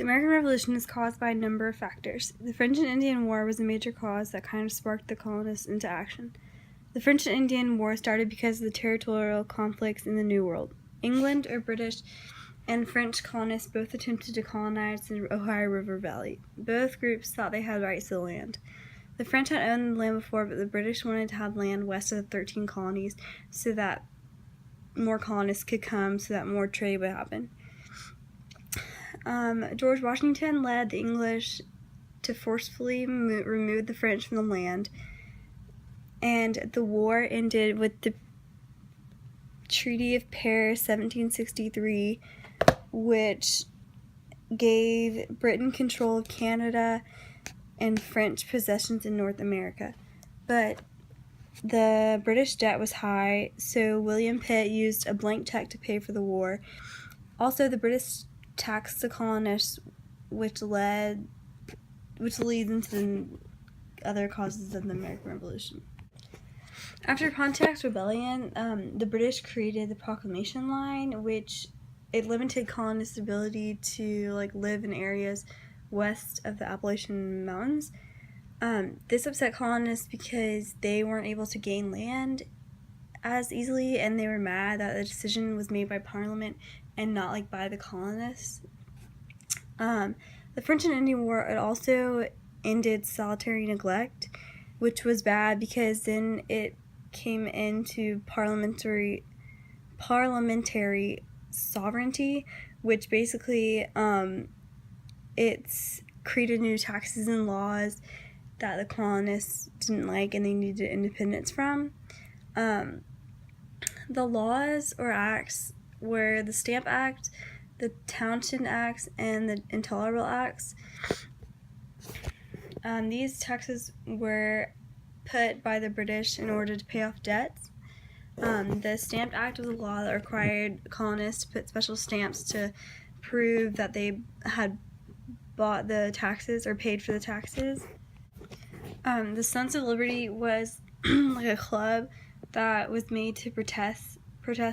The American Revolution is caused by a number of factors. The French and Indian War was a major cause that kind of sparked the colonists into action. The French and Indian War started because of the territorial conflicts in the New World. England, or British, and French colonists both attempted to colonize the Ohio River Valley. Both groups thought they had rights to the land. The French had owned the land before, but the British wanted to have land west of the 13 colonies so that more colonists could come, so that more trade would happen. George Washington led the English to forcefully remove the French from the land, and the war ended with the Treaty of Paris 1763, which gave Britain control of Canada and French possessions in North America. But the British debt was high, so William Pitt used a blank check to pay for the war. Also, the British taxed the colonists, which leads into the other causes of the American Revolution. After Pontiac's rebellion, the British created the Proclamation Line, which it limited colonists' ability to live in areas west of the Appalachian Mountains. This upset colonists because they weren't able to gain land as easily, and they were mad that the decision was made by Parliament and not by the colonists. The French and Indian War, it also ended solitary neglect, which was bad because then it came into parliamentary sovereignty, which basically it's created new taxes and laws that the colonists didn't like and they needed independence from. The laws or acts were the Stamp Act, the Townshend Acts, and the Intolerable Acts. These taxes were put by the British in order to pay off debts. The Stamp Act was a law that required colonists to put special stamps to prove that they had bought the taxes or paid for the taxes. The Sons of Liberty was a club that was made to protest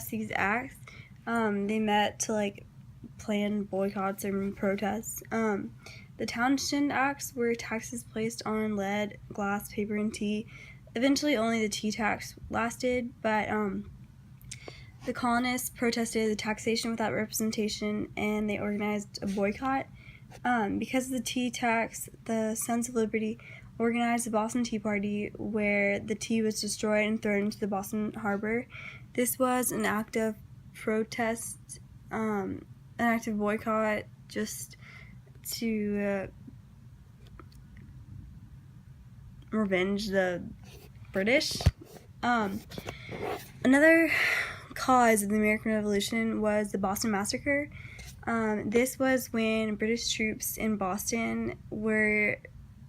these acts. They met to plan boycotts and protests. The Townshend Acts were taxes placed on lead, glass, paper, and tea. Eventually, only the tea tax lasted, but the colonists protested the taxation without representation, and they organized a boycott. Because of the tea tax, the Sons of Liberty organized the Boston Tea Party, where the tea was destroyed and thrown into the Boston Harbor. This was an act of protest, an act of boycott, just to revenge the British. Another cause of the American Revolution was the Boston Massacre. This was when British troops in Boston were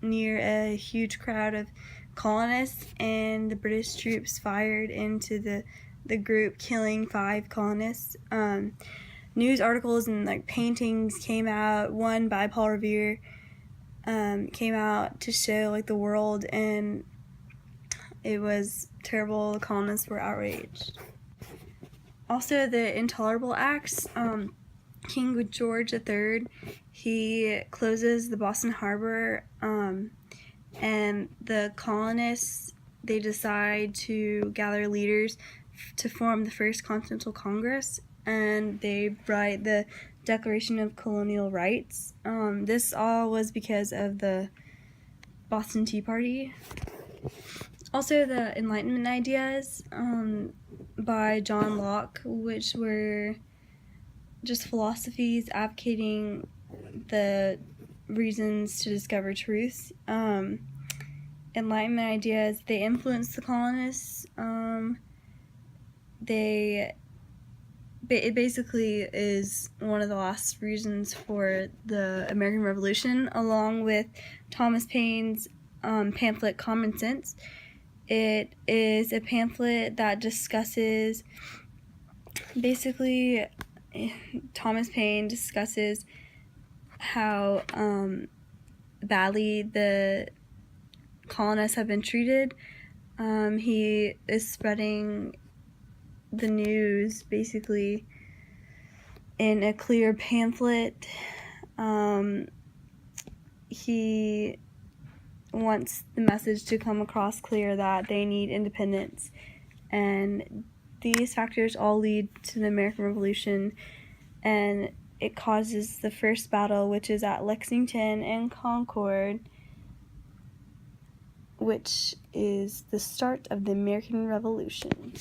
near a huge crowd of colonists, and the British troops fired into the group, killing 5 colonists. News articles and paintings came out. One by Paul Revere came out to show the world, and it was terrible. The colonists were outraged. Also, the Intolerable Acts. King George III, he closes the Boston Harbor, and the colonists, they decide to gather leaders to form the First Continental Congress, and they write the Declaration of Colonial Rights. This all was because of the Boston Tea Party. Also, the Enlightenment ideas by John Locke, which were just philosophies advocating the reasons to discover truth. Enlightenment ideas, they influenced the colonists. It basically is one of the last reasons for the American Revolution, along with Thomas Paine's pamphlet Common Sense. It is a pamphlet that discusses, basically, Thomas Paine discusses how badly the colonists have been treated. He is spreading the news basically in a clear pamphlet. He wants the message to come across clear that they need independence, and these factors all lead to the American Revolution, and it causes the first battle, which is at Lexington and Concord, which is the start of the American Revolution.